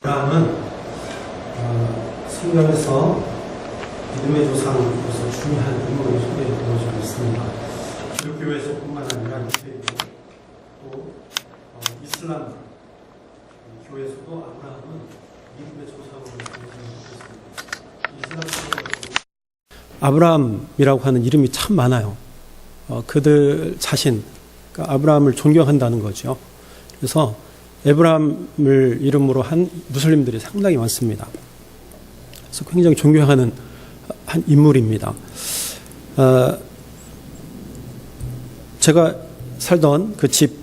아브라함은 성경에서 믿음의 조상으로서 중요한 인물로 소개되어지고 있습니다. 기독교에서뿐만 아니라 또 이슬람 교회에서도 아브라함은 믿음의 조상으로 소개되고 있습니다. 아브라함이라고 하는 이름이 참 많아요. 그들 자신, 그러니까 아브라함을 존경한다는 거죠. 그래서 에브라함을 이름으로 한 무슬림들이 상당히 많습니다. 그래서 굉장히 존경하는 한 인물입니다. 제가 살던 그 집,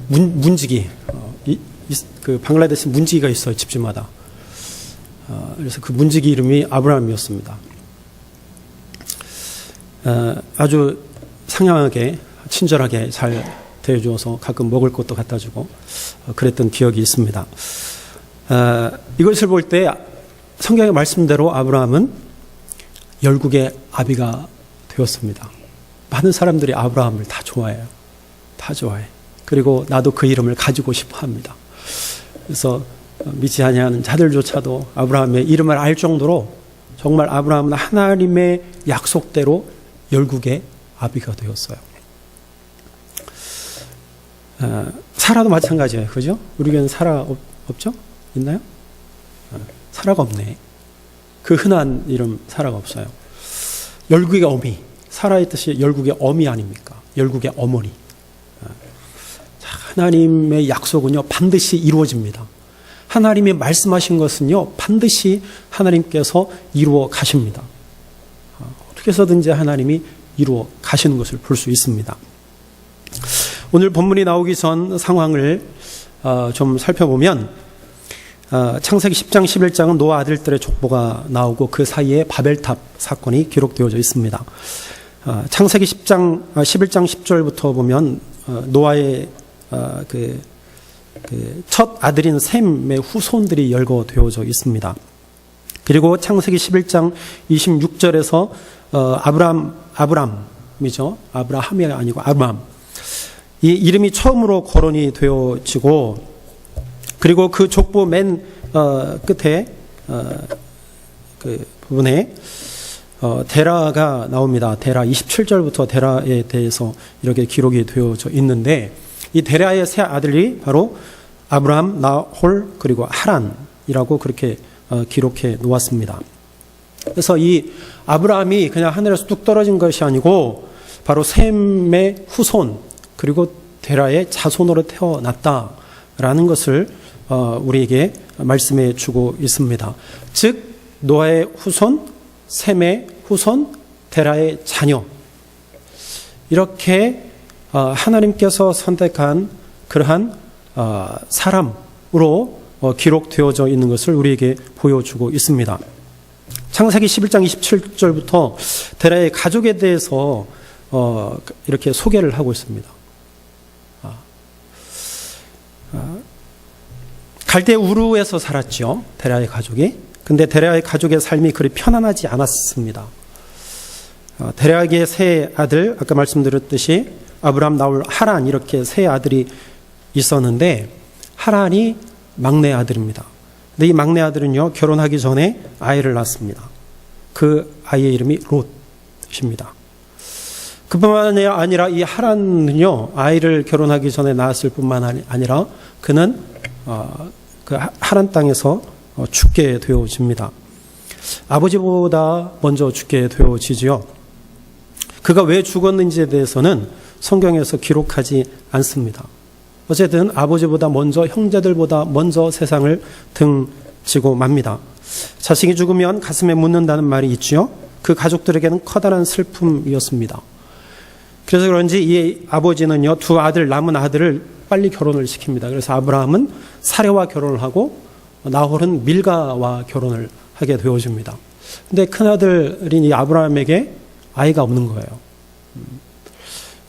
문지기, 그 방글라데시 문지기가 있어요, 집집마다. 그래서 그 문지기 이름이 아브라함이었습니다. 아주 상냥하게, 친절하게 잘 대해주어서 가끔 먹을 것도 갖다 주고 그랬던 기억이 있습니다. 이것을 볼 때 성경의 말씀대로 아브라함은 열국의 아비가 되었습니다. 많은 사람들이 아브라함을 다 좋아해요. 다 좋아해. 그리고 나도 그 이름을 가지고 싶어 합니다. 그래서 믿지 아니하는 자들조차도 아브라함의 이름을 알 정도로 정말 아브라함은 하나님의 약속대로 열국의 아비가 되었어요. 사라도 마찬가지예요. 그죠? 우리 교회는 사라 없죠? 있나요? 사라가 없네. 그 흔한 이름 사라가 없어요. 열국의 어미. 사라의 뜻이 열국의 어미 아닙니까? 열국의 어머니. 하나님의 약속은요, 반드시 이루어집니다. 하나님이 말씀하신 것은요, 반드시 하나님께서 이루어 가십니다. 어떻게 해서든지 하나님이 이루어 가시는 것을 볼 수 있습니다. 오늘 본문이 나오기 전 상황을 좀 살펴보면 창세기 10장 11장은 노아 아들들의 족보가 나오고 그 사이에 바벨탑 사건이 기록되어져 있습니다. 창세기 10장 11장 10절부터 보면 노아의 첫 아들인 셈의 후손들이 열거되어져 있습니다. 그리고 창세기 11장 26절에서 아브람이죠. 아브라함이 아니고 아브람. 이 이름이 처음으로 거론이 되어지고, 그리고 그 족보 맨 끝에 그 부분에 데라가 나옵니다. 데라 27절부터 데라에 대해서 이렇게 기록이 되어져 있는데, 이 데라의 세 아들이 바로 아브람, 나홀, 그리고 하란이라고 그렇게 기록해 놓았습니다. 그래서 이 아브라함이 그냥 하늘에서 뚝 떨어진 것이 아니고 바로 셈의 후손, 그리고 데라의 자손으로 태어났다라는 것을 우리에게 말씀해 주고 있습니다. 즉 노아의 후손, 셈의 후손, 데라의 자녀, 이렇게 하나님께서 선택한 그러한 사람으로 기록되어져 있는 것을 우리에게 보여주고 있습니다. 창세기 11장 27절부터 데라의 가족에 대해서 이렇게 소개를 하고 있습니다. 갈대 우르에서 살았죠, 데라의 가족이. 근데 데라의 가족의 삶이 그리 편안하지 않았습니다. 데라의 세 아들, 아까 말씀드렸듯이 아브람, 나홀, 하란, 이렇게 세 아들이 있었는데 하란이 막내 아들입니다. 근데 이 막내 아들은요, 결혼하기 전에 아이를 낳았습니다. 그 아이의 이름이 롯입니다. 그뿐만 아니라 이 하란은요, 아이를 결혼하기 전에 낳았을 뿐만 아니라 그는 그 하란 땅에서 죽게 되어집니다. 아버지보다 먼저 죽게 되어지지요. 그가 왜 죽었는지에 대해서는 성경에서 기록하지 않습니다. 어쨌든 아버지보다 먼저, 형제들보다 먼저 세상을 등지고 맙니다. 자식이 죽으면 가슴에 묻는다는 말이 있죠. 그 가족들에게는 커다란 슬픔이었습니다. 그래서 그런지 이 아버지는요, 두 아들, 남은 아들을 빨리 결혼을 시킵니다. 그래서 아브라함은 사레와 결혼을 하고 나홀은 밀가와 결혼을 하게 되어집니다. 근데 큰아들인 이 아브라함에게 아이가 없는 거예요.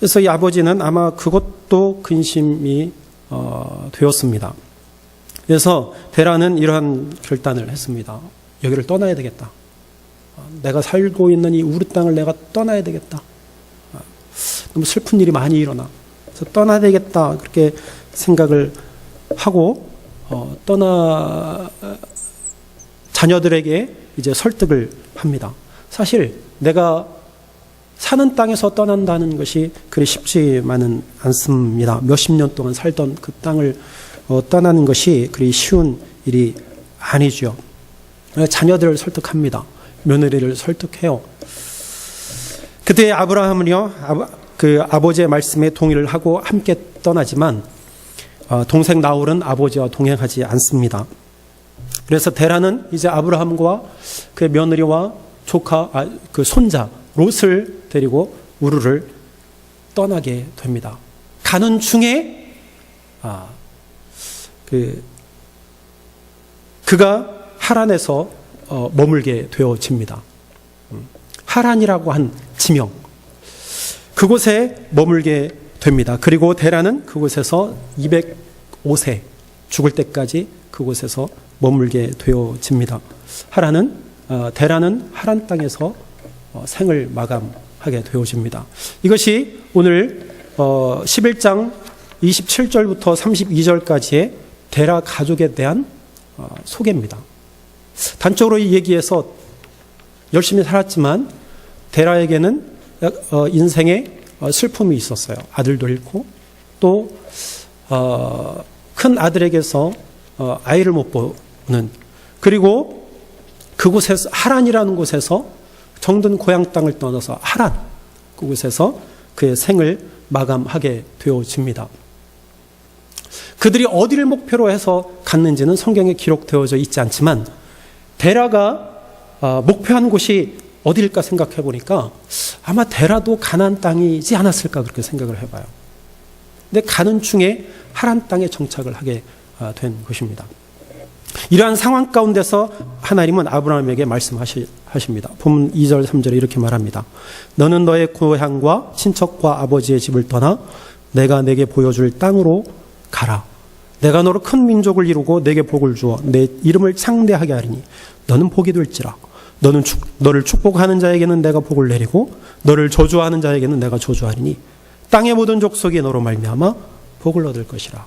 그래서 이 아버지는 아마 그것도 근심이 되었습니다. 그래서 데라는 이러한 결단을 했습니다. 여기를 떠나야 되겠다. 내가 살고 있는 이 우르 땅을 내가 떠나야 되겠다. 너무 슬픈 일이 많이 일어나. 그래서 떠나야 되겠다. 그렇게 생각을 하고 자녀들에게 이제 설득을 합니다. 사실 내가 사는 땅에서 떠난다는 것이 그리 쉽지만은 않습니다. 몇십 년 동안 살던 그 땅을 떠나는 것이 그리 쉬운 일이 아니죠. 자녀들을 설득합니다. 며느리를 설득해요. 그때 아브라함은요, 그 아버지의 말씀에 동의를 하고 함께 떠나지만 동생 나홀은 아버지와 동행하지 않습니다. 그래서 데라는 이제 아브라함과 그의 며느리와 조카, 그 손자 롯을 데리고 우르를 떠나게 됩니다. 가는 중에 그가 하란에서 머물게 되어집니다. 하란이라고 한 지명, 그곳에 머물게 됩니다. 그리고 데라는 그곳에서 205세 죽을 때까지 그곳에서 머물게 되어집니다. 데라는 하란 땅에서 생을 마감하게 되어집니다. 이것이 오늘 11장 27절부터 32절까지의 데라 가족에 대한 소개입니다. 단적으로 이 얘기에서 열심히 살았지만 데라에게는 인생에 슬픔이 있었어요. 아들도 잃고 또 큰 아들에게서 아이를 못 보는, 그리고 그곳에서 하란이라는 곳에서 정든 고향 땅을 떠나서 하란, 그곳에서 그의 생을 마감하게 되어집니다. 그들이 어디를 목표로 해서 갔는지는 성경에 기록되어져 있지 않지만 데라가 목표한 곳이 어디일까 생각해 보니까 아마 데라도 가나안 땅이지 않았을까 그렇게 생각을 해봐요. 근데 가는 중에 하란 땅에 정착을 하게 된 것입니다. 이러한 상황 가운데서 하나님은 아브라함에게 말씀하십니다. 본문 2절 3절에 이렇게 말합니다. 너는 너의 고향과 친척과 아버지의 집을 떠나 내가 내게 보여줄 땅으로 가라. 내가 너로 큰 민족을 이루고 내게 복을 주어 내 이름을 창대하게 하리니 너는 복이 될지라. 너를 축복하는 자에게는 내가 복을 내리고 너를 저주하는 자에게는 내가 저주하리니 땅의 모든 족속이 너로 말미암아 복을 얻을 것이라.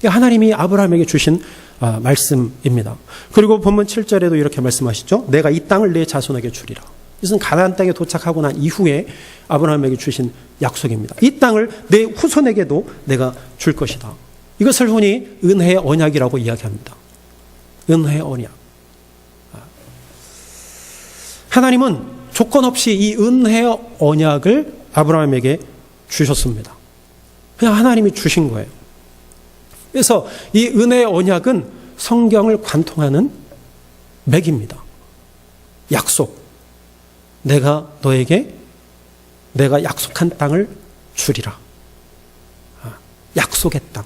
하나님이 아브라함에게 주신 말씀입니다. 그리고 본문 7절에도 이렇게 말씀하시죠. 내가 이 땅을 내 자손에게 주리라. 이것은 가나안 땅에 도착하고 난 이후에 아브라함에게 주신 약속입니다. 이 땅을 내 후손에게도 내가 줄 것이다. 이것을 흔히 은혜의 언약이라고 이야기합니다. 은혜의 언약. 하나님은 조건 없이 이 은혜의 언약을 아브라함에게 주셨습니다. 그냥 하나님이 주신 거예요. 그래서 이 은혜의 언약은 성경을 관통하는 맥입니다. 약속. 내가 너에게 내가 약속한 땅을 주리라. 약속의 땅.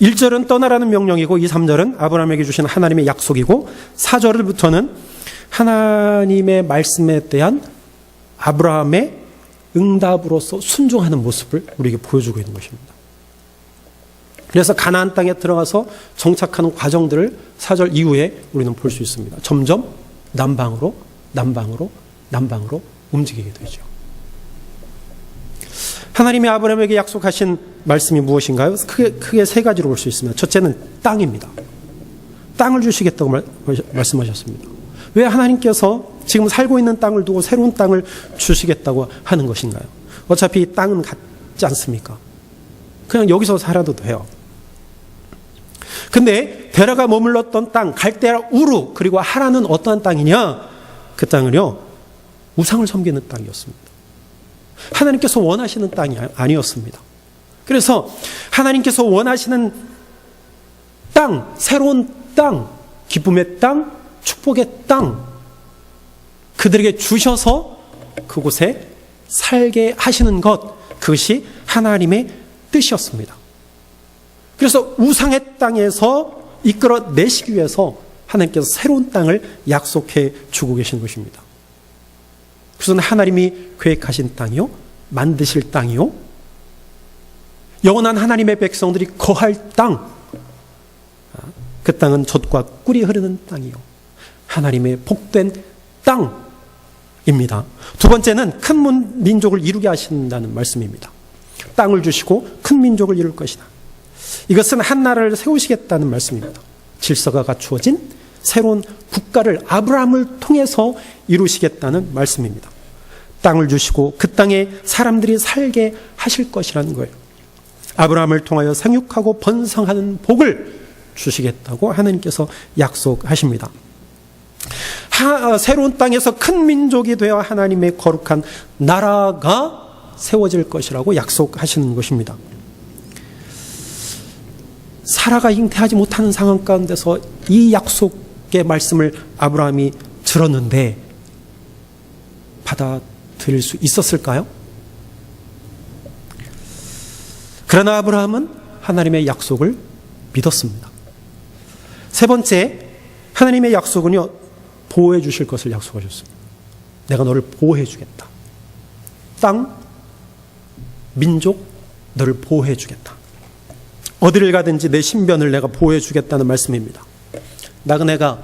1절은 떠나라는 명령이고 2, 3절은 아브라함에게 주신 하나님의 약속이고 4절부터는 하나님의 말씀에 대한 아브라함의 응답으로서 순종하는 모습을 우리에게 보여주고 있는 것입니다. 그래서 가나안 땅에 들어가서 정착하는 과정들을 4절 이후에 우리는 볼 수 있습니다. 점점 남방으로 움직이게 되죠. 하나님이 아브라함에게 약속하신 말씀이 무엇인가요? 크게 세 가지로 볼 수 있습니다. 첫째는 땅입니다. 땅을 주시겠다고 말씀하셨습니다. 왜 하나님께서 지금 살고 있는 땅을 두고 새로운 땅을 주시겠다고 하는 것인가요? 어차피 땅은 같지 않습니까? 그냥 여기서 살아도 돼요. 근데 데라가 머물렀던 땅, 갈대아 우루, 그리고 하란은 어떠한 땅이냐? 그 땅은요, 우상을 섬기는 땅이었습니다. 하나님께서 원하시는 땅이 아니었습니다. 그래서 하나님께서 원하시는 땅, 새로운 땅, 기쁨의 땅, 축복의 땅, 그들에게 주셔서 그곳에 살게 하시는 것, 그것이 하나님의 뜻이었습니다. 그래서 우상의 땅에서 이끌어내시기 위해서 하나님께서 새로운 땅을 약속해 주고 계신 것입니다. 그것은 하나님이 계획하신 땅이요, 만드실 땅이요, 영원한 하나님의 백성들이 거할 땅, 그 땅은 젖과 꿀이 흐르는 땅이요, 하나님의 복된 땅입니다. 두 번째는 큰 민족을 이루게 하신다는 말씀입니다. 땅을 주시고 큰 민족을 이룰 것이다. 이것은 한 나라를 세우시겠다는 말씀입니다. 질서가 갖추어진 새로운 국가를 아브라함을 통해서 이루시겠다는 말씀입니다. 땅을 주시고 그 땅에 사람들이 살게 하실 것이라는 거예요. 아브라함을 통하여 생육하고 번성하는 복을 주시겠다고 하나님께서 약속하십니다. 새로운 땅에서 큰 민족이 되어 하나님의 거룩한 나라가 세워질 것이라고 약속하시는 것입니다. 사라가 잉태하지 못하는 상황 가운데서 이 약속의 말씀을 아브라함이 들었는데 받아들일 수 있었을까요? 그러나 아브라함은 하나님의 약속을 믿었습니다. 세 번째, 하나님의 약속은요, 보호해 주실 것을 약속하셨습니다. 내가 너를 보호해 주겠다. 땅, 민족, 너를 보호해 주겠다. 어디를 가든지 내 신변을 내가 보호해 주겠다는 말씀입니다. 나그네가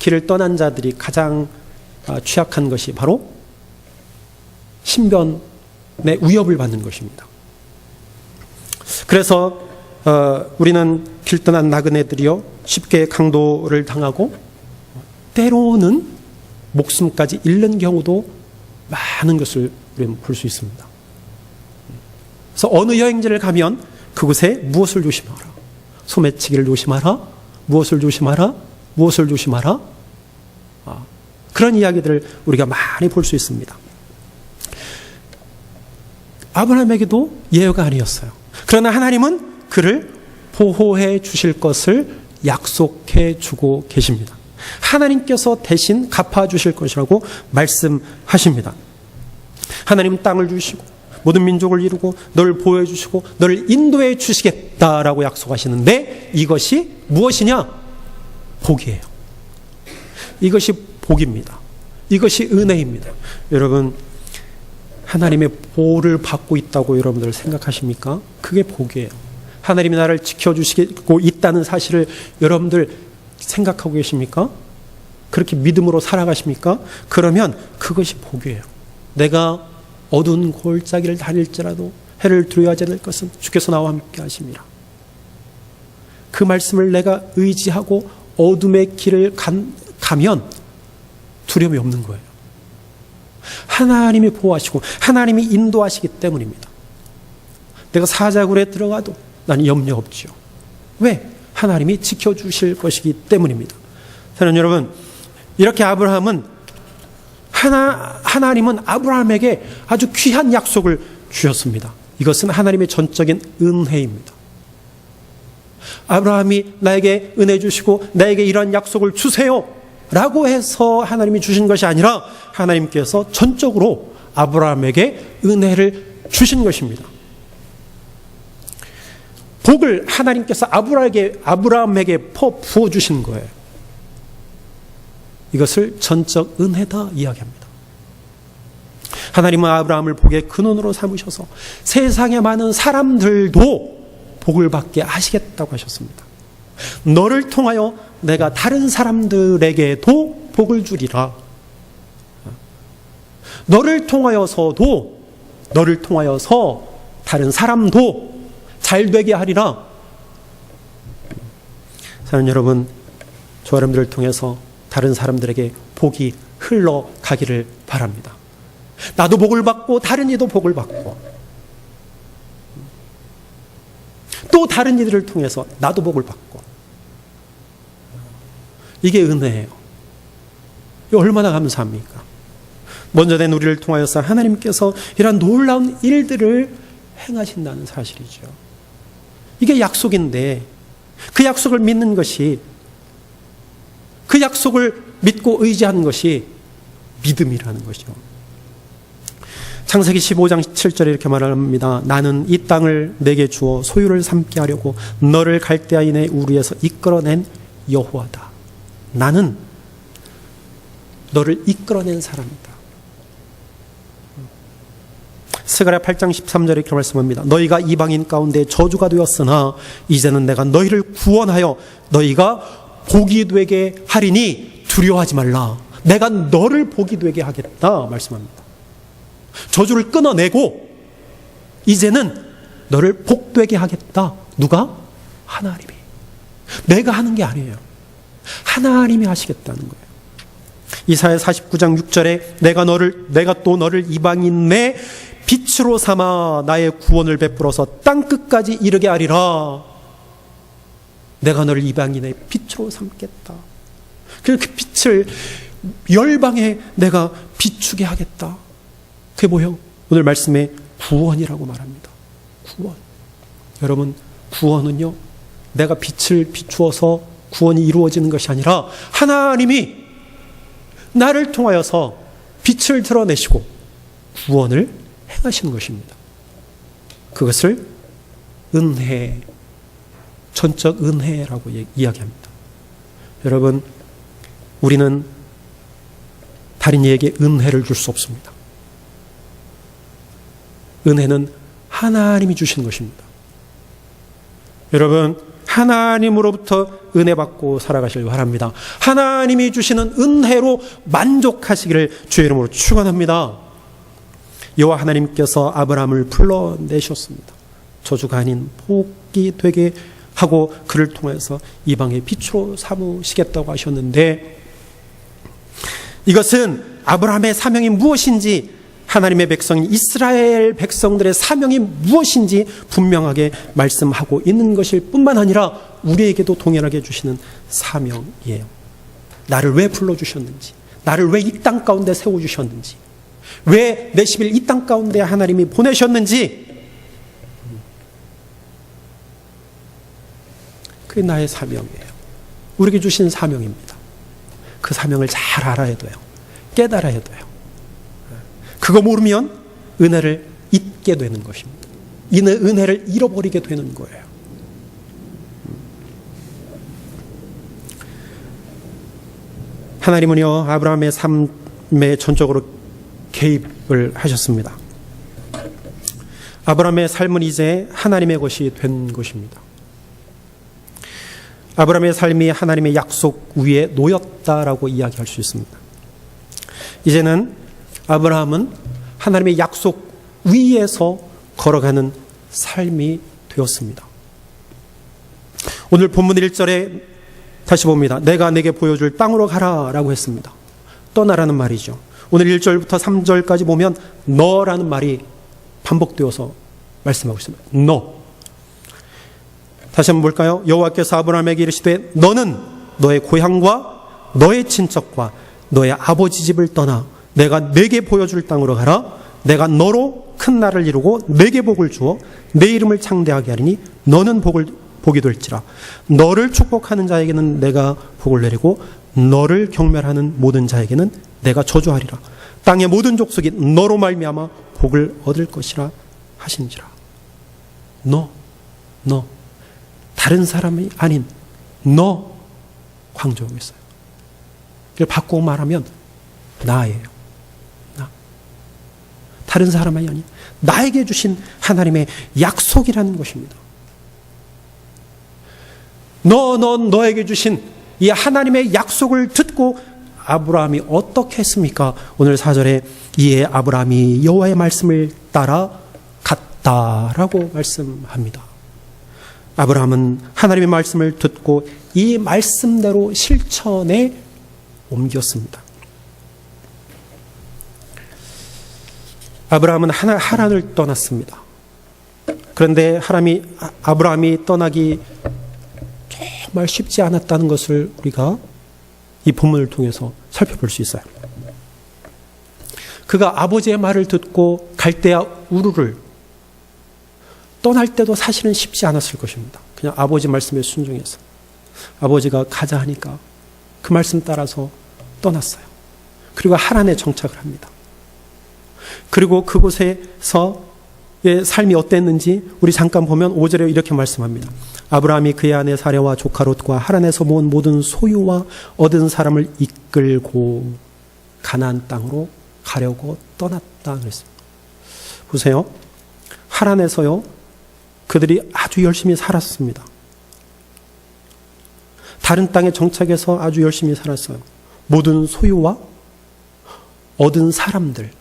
길을 떠난 자들이 가장 취약한 것이 바로 신변의 위협을 받는 것입니다. 그래서 우리는 길 떠난 나그네들이요, 쉽게 강도를 당하고 때로는 목숨까지 잃는 경우도 많은 것을 우리는 볼 수 있습니다. 그래서 어느 여행지를 가면 그곳에 무엇을 조심하라, 소매치기를 조심하라, 무엇을 조심하라, 무엇을 조심하라, 그런 이야기들을 우리가 많이 볼 수 있습니다. 아브라함에게도 예외가 아니었어요. 그러나 하나님은 그를 보호해 주실 것을 약속해 주고 계십니다. 하나님께서 대신 갚아 주실 것이라고 말씀하십니다. 하나님은 땅을 주시고 모든 민족을 이루고 너를 보호해 주시고 너를 인도해 주시겠다라고 약속하시는데 이것이 무엇이냐? 복이에요. 이것이 복입니다. 이것이 은혜입니다. 여러분, 하나님의 보호를 받고 있다고 여러분들 생각하십니까? 그게 복이에요. 하나님이 나를 지켜주시고 있다는 사실을 여러분들 생각하고 계십니까? 그렇게 믿음으로 살아가십니까? 그러면 그것이 복이에요. 내가 어두운 골짜기를 다닐지라도 해를 두려워하지 않을 것은 주께서 나와 함께 하심이라. 그 말씀을 내가 의지하고 어둠의 길을 가면 두려움이 없는 거예요. 하나님이 보호하시고 하나님이 인도하시기 때문입니다. 내가 사자굴에 들어가도 나는 염려 없지요. 왜? 하나님이 지켜주실 것이기 때문입니다. 사랑하는 여러분, 이렇게 하나님은 아브라함에게 아주 귀한 약속을 주셨습니다. 이것은 하나님의 전적인 은혜입니다. 아브라함이 나에게 은혜 주시고 나에게 이러한 약속을 주세요 라고 해서 하나님이 주신 것이 아니라 하나님께서 전적으로 아브라함에게 은혜를 주신 것입니다. 복을 하나님께서 아브라함에게 부어주신 거예요. 이것을 전적 은혜다 이야기합니다. 하나님은 아브라함을 복의 근원으로 삼으셔서 세상에 많은 사람들도 복을 받게 하시겠다고 하셨습니다. 너를 통하여 내가 다른 사람들에게도 복을 주리라. 너를 통하여서 다른 사람도 잘 되게 하리라. 사랑하는 여러분, 저 여러분들을 통해서 다른 사람들에게 복이 흘러가기를 바랍니다. 나도 복을 받고 다른 이도 복을 받고 또 다른 이들을 통해서 나도 복을 받고, 이게 은혜예요. 이거 얼마나 감사합니까? 먼저 된 우리를 통하여서 하나님께서 이런 놀라운 일들을 행하신다는 사실이죠. 이게 약속인데 그 약속을 믿는 것이, 그 약속을 믿고 의지하는 것이 믿음이라는 것이죠. 창세기 15장 7절에 이렇게 말합니다. 나는 이 땅을 내게 주어 소유를 삼게 하려고 너를 갈대아인의 우리에서 이끌어낸 여호와다. 나는 너를 이끌어낸 사람이다. 스가랴 8장 13절에 이렇게 말씀합니다. 너희가 이방인 가운데 저주가 되었으나 이제는 내가 너희를 구원하여 너희가 복이 되게 하리니 두려워하지 말라. 내가 너를 복이 되게 하겠다 말씀합니다. 저주를 끊어내고 이제는 너를 복되게 하겠다. 누가? 하나님이. 내가 하는 게 아니에요. 하나님이 하시겠다는 거예요. 이사야 49장 6절에 내가 또 너를 이방인의 빛으로 삼아 나의 구원을 베풀어서 땅 끝까지 이르게 하리라. 내가 너를 이방인의 빛으로 삼겠다. 그 빛을 열방에 내가 비추게 하겠다. 그게 뭐예요? 오늘 말씀에 구원이라고 말합니다. 구원. 여러분, 구원은요, 내가 빛을 비추어서 구원이 이루어지는 것이 아니라 하나님이 나를 통하여서 빛을 드러내시고 구원을 행하시는 것입니다. 그것을 은혜, 전적 은혜라고 이야기합니다. 여러분, 우리는 다른 이에게 은혜를 줄 수 없습니다. 은혜는 하나님이 주신 것입니다. 여러분, 하나님으로부터 은혜 받고 살아가시길 바랍니다. 하나님이 주시는 은혜로 만족하시기를 주의 이름으로 축원합니다. 여호와 하나님께서 아브라함을 불러내셨습니다. 저주가 아닌 복이 되게 하고 그를 통해서 이방의 빛으로 삼으시겠다고 하셨는데, 이것은 아브라함의 사명이 무엇인지, 하나님의 백성인 이스라엘 백성들의 사명이 무엇인지 분명하게 말씀하고 있는 것일 뿐만 아니라 우리에게도 동일하게 주시는 사명이에요. 나를 왜 불러주셨는지, 나를 왜 이 땅 가운데 세워주셨는지, 왜 내 10일 이 땅 가운데 하나님이 보내셨는지, 그게 나의 사명이에요. 우리에게 주신 사명입니다. 그 사명을 잘 알아야 돼요. 깨달아야 돼요. 그거 모르면 은혜를 잊게 되는 것입니다. 이 은혜를 잃어버리게 되는 거예요. 하나님은요, 아브라함의 삶에 전적으로 개입을 하셨습니다. 아브라함의 삶은 이제 하나님의 것이 된 것입니다. 아브라함의 삶이 하나님의 약속 위에 놓였다라고 이야기할 수 있습니다. 이제는 아브라함은 하나님의 약속 위에서 걸어가는 삶이 되었습니다. 오늘 본문 1절에 다시 봅니다. 내가 내게 보여줄 땅으로 가라라고 했습니다. 떠나라는 말이죠. 오늘 1절부터 3절까지 보면 너라는 말이 반복되어서 말씀하고 있습니다. 너. 다시 한번 볼까요? 여호와께서 아브라함에게 이르시되 너는 너의 고향과 너의 친척과 너의 아버지 집을 떠나 내가 내게 보여줄 땅으로 가라. 내가 너로 큰 나라를 이루고 내게 복을 주어 내 이름을 창대하게 하리니 너는 복이 될지라. 너를 축복하는 자에게는 내가 복을 내리고 너를 경멸하는 모든 자에게는 내가 저주하리라. 땅의 모든 족속이 너로 말미암아 복을 얻을 것이라 하신지라. 너 다른 사람이 아닌 너 강조하고 있어요. 이걸 바꾸고 말하면 나예요. 나. 다른 사람이 아닌 나에게 주신 하나님의 약속이라는 것입니다. 너에게 주신 이 하나님의 약속을 듣고 아브라함이 어떻게 했습니까? 오늘 4절에 이에 아브라함이 여호와의 말씀을 따라 갔다라고 말씀합니다. 아브라함은 하나님의 말씀을 듣고 이 말씀대로 실천에 옮겼습니다. 아브라함은 하란을 떠났습니다. 그런데 아브라함이 떠나기 정말 쉽지 않았다는 것을 우리가 이 본문을 통해서 살펴볼 수 있어요. 그가 아버지의 말을 듣고 갈대아 우르를 떠날 때도 사실은 쉽지 않았을 것입니다. 그냥 아버지 말씀에 순종해서 아버지가 가자 하니까 그 말씀 따라서 떠났어요. 그리고 하란에 정착을 합니다. 그리고 그곳에서의 삶이 어땠는지 우리 잠깐 보면 5절에 이렇게 말씀합니다. 아브라함이 그의 아내 사레와 조카 롯과 하란에서 모은 모든 소유와 얻은 사람을 이끌고 가나안 땅으로 가려고 떠났다 그랬습니다. 보세요. 하란에서요, 그들이 아주 열심히 살았습니다. 다른 땅에 정착해서 아주 열심히 살았어요. 모든 소유와 얻은 사람들.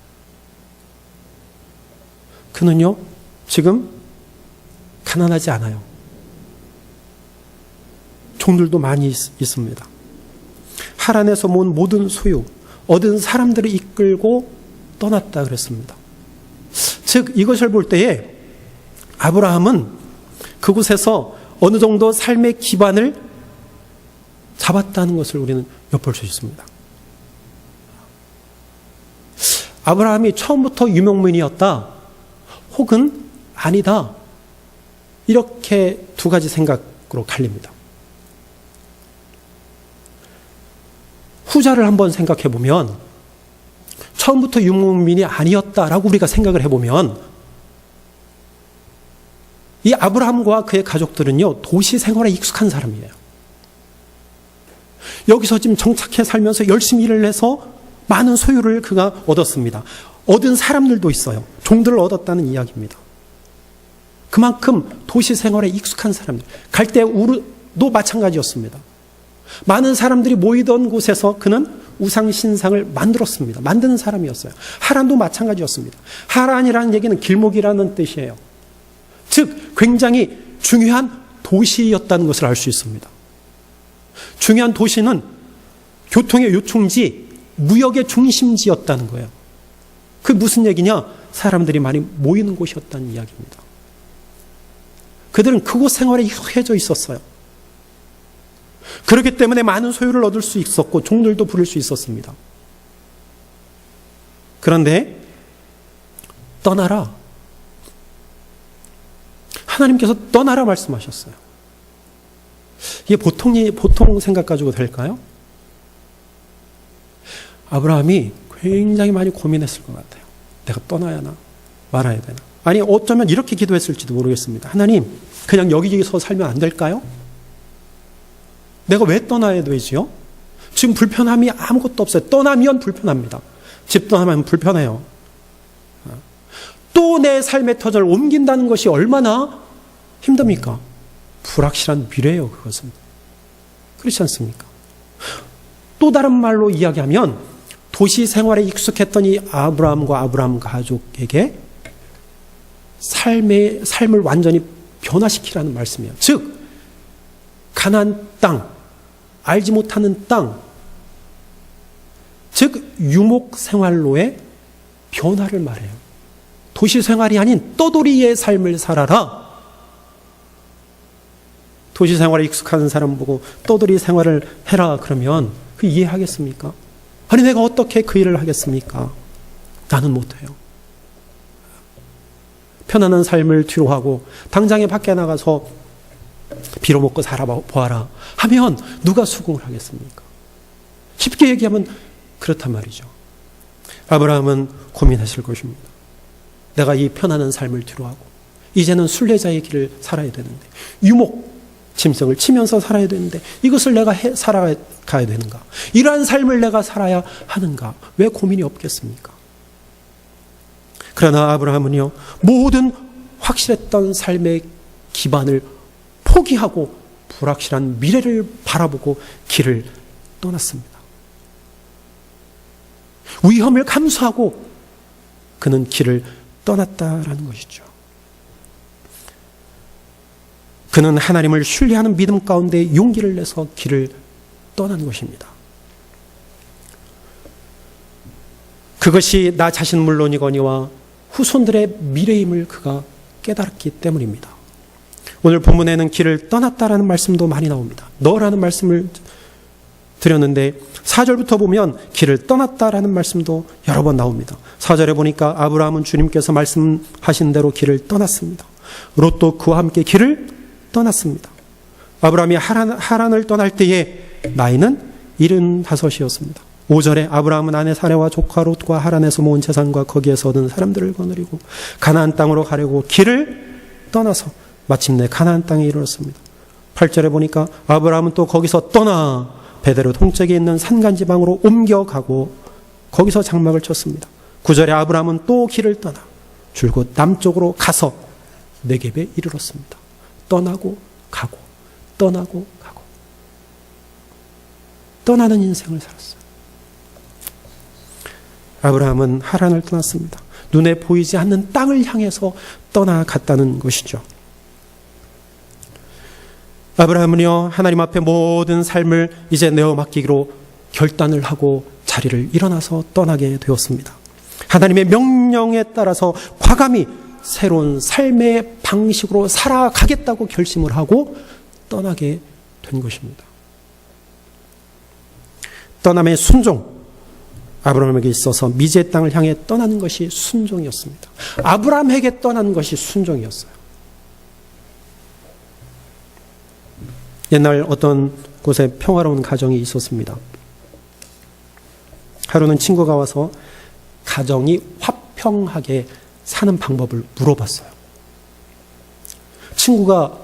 그는요, 지금 가난하지 않아요. 종들도 많이 있습니다. 하란에서 모은 모든 소유, 얻은 사람들을 이끌고 떠났다 그랬습니다. 즉 이것을 볼 때에 아브라함은 그곳에서 어느 정도 삶의 기반을 잡았다는 것을 우리는 엿볼 수 있습니다. 아브라함이 처음부터 유명문이었다 혹은 아니다, 이렇게 두 가지 생각으로 갈립니다. 후자를 한번 생각해 보면, 처음부터 유목민이 아니었다라고 우리가 생각을 해보면, 이 아브라함과 그의 가족들은요, 도시 생활에 익숙한 사람이에요. 여기서 지금 정착해 살면서 열심히 일을 해서 많은 소유를 그가 얻었습니다. 얻은 사람들도 있어요. 종들을 얻었다는 이야기입니다. 그만큼 도시 생활에 익숙한 사람들, 갈대 우르도 마찬가지였습니다. 많은 사람들이 모이던 곳에서 그는 우상 신상을 만들었습니다. 만드는 사람이었어요. 하란도 마찬가지였습니다. 하란이라는 얘기는 길목이라는 뜻이에요. 즉 굉장히 중요한 도시였다는 것을 알 수 있습니다. 중요한 도시는 교통의 요충지, 무역의 중심지였다는 거예요. 그 무슨 얘기냐? 사람들이 많이 모이는 곳이었다는 이야기입니다. 그들은 그곳 생활에 익숙해져 있었어요. 그렇기 때문에 많은 소유를 얻을 수 있었고 종들도 부릴 수 있었습니다. 그런데 떠나라, 하나님께서 떠나라 말씀하셨어요. 이게 보통 생각 가지고 될까요? 아브라함이 굉장히 많이 고민했을 것 같아요. 내가 떠나야 하나 말아야 되나. 아니 어쩌면 이렇게 기도했을지도 모르겠습니다. 하나님, 그냥 여기서 살면 안 될까요? 내가 왜 떠나야 되지요? 지금 불편함이 아무것도 없어요. 떠나면 불편합니다. 집 떠나면 불편해요. 또 내 삶의 터전을 옮긴다는 것이 얼마나 힘듭니까? 불확실한 미래예요, 그것은. 그렇지 않습니까? 또 다른 말로 이야기하면 도시 생활에 익숙했던 이 아브라함과 아브라함 가족에게 삶을 완전히 변화시키라는 말씀이에요. 즉 가나안 땅, 알지 못하는 땅, 즉 유목 생활로의 변화를 말해요. 도시 생활이 아닌 떠돌이의 삶을 살아라. 도시 생활에 익숙한 사람 보고 떠돌이 생활을 해라 그러면 그 이해하겠습니까? 아니 내가 어떻게 그 일을 하겠습니까? 나는 못해요. 편안한 삶을 뒤로 하고 당장에 밖에 나가서 빌어먹고 살아보아라 하면 누가 수긍을 하겠습니까? 쉽게 얘기하면 그렇단 말이죠. 아브라함은 고민했을 것입니다. 내가 이 편안한 삶을 뒤로 하고 이제는 순례자의 길을 살아야 되는데, 유목 짐승을 치면서 살아야 되는데 이것을 내가 살아가야 되는가? 이러한 삶을 내가 살아야 하는가? 왜 고민이 없겠습니까? 그러나 아브라함은요, 모든 확실했던 삶의 기반을 포기하고 불확실한 미래를 바라보고 길을 떠났습니다. 위험을 감수하고 그는 길을 떠났다라는 것이죠. 그는 하나님을 신뢰하는 믿음 가운데 용기를 내서 길을 떠난 것입니다. 그것이 나 자신 물론이거니와 후손들의 미래임을 그가 깨달았기 때문입니다. 오늘 본문에는 길을 떠났다라는 말씀도 많이 나옵니다. 너라는 말씀을 드렸는데 4절부터 보면 길을 떠났다라는 말씀도 여러 번 나옵니다. 4절에 보니까 아브라함은 주님께서 말씀하신 대로 길을 떠났습니다. 롯도 그와 함께 길을 떠났습니다. 아브라함이 하란을 떠날 때에 나이는 75이었습니다. 5절에 아브라함은 아내 사레와 조카 롯과 하란에서 모은 재산과 거기에서 얻은 사람들을 거느리고 가나안 땅으로 가려고 길을 떠나서 마침내 가나안 땅에 이르렀습니다. 8절에 보니까 아브라함은 또 거기서 떠나 베델로 동쪽에 있는 산간 지방으로 옮겨가고 거기서 장막을 쳤습니다. 9절에 아브라함은 또 길을 떠나 줄곧 남쪽으로 가서 네겝에 이르렀습니다. 떠나고 가고 떠나고 가고 떠나는 인생을 살았어요. 아브라함은 하란을 떠났습니다. 눈에 보이지 않는 땅을 향해서 떠나갔다는 것이죠. 아브라함은요, 하나님 앞에 모든 삶을 이제 내어 맡기기로 결단을 하고 자리를 일어나서 떠나게 되었습니다. 하나님의 명령에 따라서 과감히 새로운 삶의 방식으로 살아가겠다고 결심을 하고 떠나게 된 것입니다. 떠남의 순종, 아브라함에게 있어서 미지의 땅을 향해 떠나는 것이 순종이었습니다. 아브라함에게 떠나는 것이 순종이었어요. 옛날 어떤 곳에 평화로운 가정이 있었습니다. 하루는 친구가 와서 가정이 화평하게 사는 방법을 물어봤어요. 친구가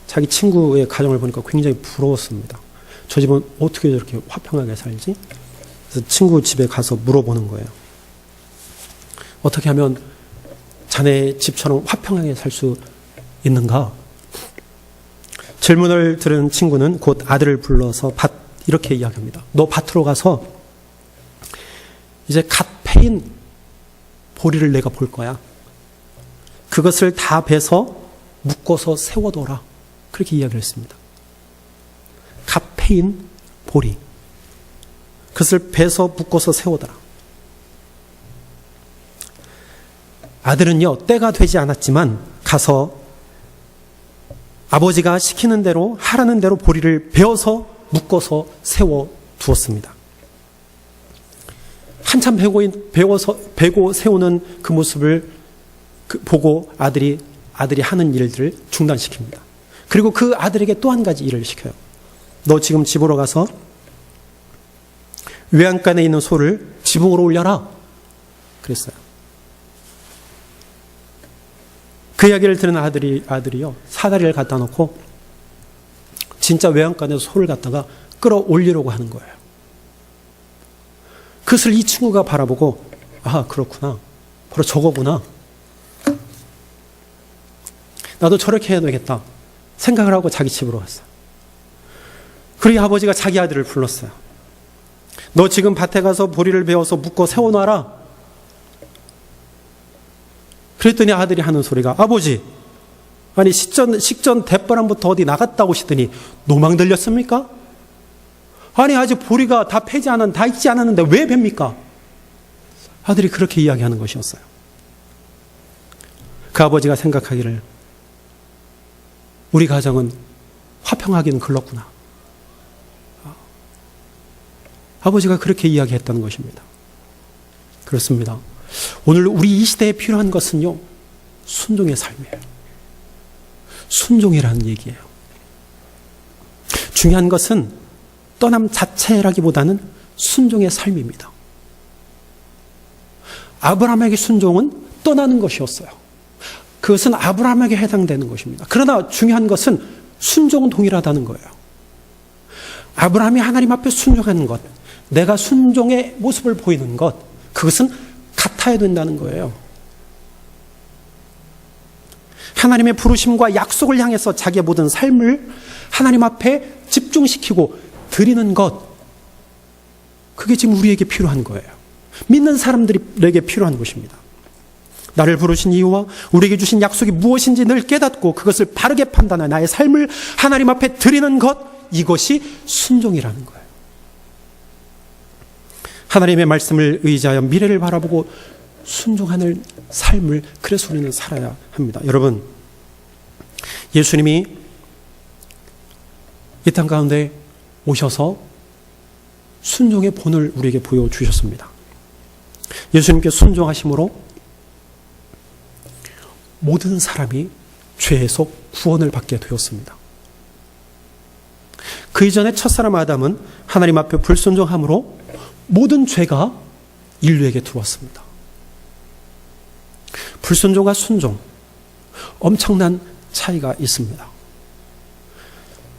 자기 친구의 가정을 보니까 굉장히 부러웠습니다. 저 집은 어떻게 저렇게 화평하게 살지? 그래서 친구 집에 가서 물어보는 거예요. 어떻게 하면 자네 집처럼 화평하게 살 수 있는가? 질문을 들은 친구는 곧 아들을 불러서 이렇게 이야기합니다. 너 밭으로 가서 이제 갓 패인 보리를 내가 볼 거야. 그것을 다 베서 묶어서 세워둬라. 그렇게 이야기를 했습니다. 갓 패인 보리. 그것을 베서 묶어서 세워둬라. 아들은요, 때가 되지 않았지만 가서 아버지가 시키는 대로 하라는 대로 보리를 베어서 묶어서 세워 두었습니다. 한참 베고 세우는 그 모습을 보고 아들이 하는 일들을 중단시킵니다. 그리고 그 아들에게 또 한 가지 일을 시켜요. 너 지금 집으로 가서 외양간에 있는 소를 지붕으로 올려라. 그랬어요. 그 이야기를 들은 아들이요, 사다리를 갖다 놓고 진짜 외양간에서 소를 갖다가 끌어올리려고 하는 거예요. 그것을 이 친구가 바라보고, 아, 그렇구나. 바로 저거구나. 나도 저렇게 해야 되겠다 생각을 하고 자기 집으로 갔어요. 그리고 아버지가 자기 아들을 불렀어요. 너 지금 밭에 가서 보리를 베어서 묶어 세워놔라. 그랬더니 아들이 하는 소리가, 아버지, 아니 식전 대바람부터 어디 나갔다 오시더니 노망 들렸습니까? 아니 아직 보리가 다 익지 않았는데 왜 뵙니까? 아들이 그렇게 이야기하는 것이었어요. 그 아버지가 생각하기를, 우리 가정은 화평하기는 글렀구나. 아버지가 그렇게 이야기했다는 것입니다. 그렇습니다. 오늘 우리 이 시대에 필요한 것은요, 순종의 삶이에요. 순종이라는 얘기예요. 중요한 것은 떠남 자체라기보다는 순종의 삶입니다. 아브라함에게 순종은 떠나는 것이었어요. 그것은 아브라함에게 해당되는 것입니다. 그러나 중요한 것은 순종은 동일하다는 거예요. 아브라함이 하나님 앞에 순종하는 것, 내가 순종의 모습을 보이는 것, 그것은 같아야 된다는 거예요. 하나님의 부르심과 약속을 향해서 자기의 모든 삶을 하나님 앞에 집중시키고 드리는 것, 그게 지금 우리에게 필요한 거예요. 믿는 사람들에게 필요한 것입니다. 나를 부르신 이유와 우리에게 주신 약속이 무엇인지 늘 깨닫고 그것을 바르게 판단하여 나의 삶을 하나님 앞에 드리는 것, 이것이 순종이라는 거예요. 하나님의 말씀을 의지하여 미래를 바라보고 순종하는 삶을, 그래서 우리는 살아야 합니다. 여러분, 예수님이 이 땅 가운데 오셔서 순종의 본을 우리에게 보여주셨습니다. 예수님께 순종하심으로 모든 사람이 죄에서 구원을 받게 되었습니다. 그 이전에 첫사람 아담은 하나님 앞에 불순종함으로 모든 죄가 인류에게 들어왔습니다. 불순종과 순종, 엄청난 차이가 있습니다.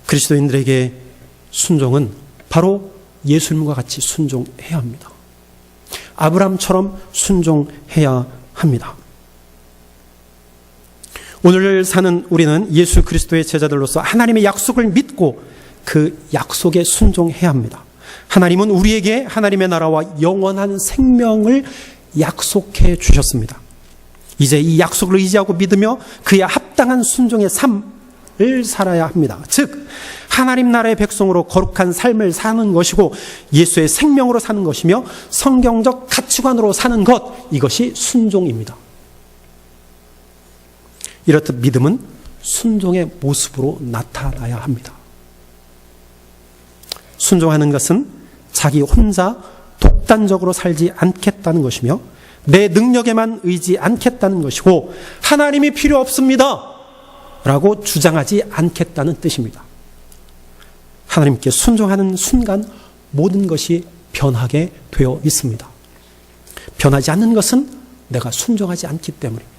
그리스도인들에게 순종은 바로 예수님과 같이 순종해야 합니다. 아브라함처럼 순종해야 합니다. 오늘 사는 우리는 예수 그리스도의 제자들로서 하나님의 약속을 믿고 그 약속에 순종해야 합니다. 하나님은 우리에게 하나님의 나라와 영원한 생명을 약속해 주셨습니다. 이제 이 약속을 의지하고 믿으며 그에 합당한 순종의 삶, 나라를 살아야 합니다. 즉 하나님 나라의 백성으로 거룩한 삶을 사는 것이고 예수의 생명으로 사는 것이며 성경적 가치관으로 사는 것, 이것이 순종입니다. 이렇듯 믿음은 순종의 모습으로 나타나야 합니다. 순종하는 것은 자기 혼자 독단적으로 살지 않겠다는 것이며 내 능력에만 의지 않겠다는 것이고 하나님이 필요 없습니다 라고 주장하지 않겠다는 뜻입니다. 하나님께 순종하는 순간 모든 것이 변하게 되어 있습니다. 변하지 않는 것은 내가 순종하지 않기 때문입니다.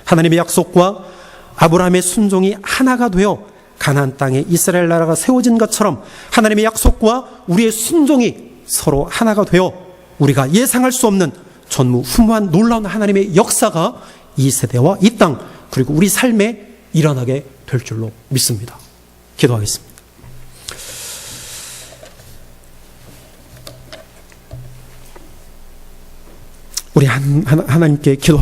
하나님의 약속과 아브라함의 순종이 하나가 되어 가나안 땅에 이스라엘 나라가 세워진 것처럼 하나님의 약속과 우리의 순종이 서로 하나가 되어 우리가 예상할 수 없는 전무후무한 놀라운 하나님의 역사가 이 세대와 이 땅 그리고 우리 삶에 일어나게 될 줄로 믿습니다. 기도하겠습니다. 우리 하나님께 기도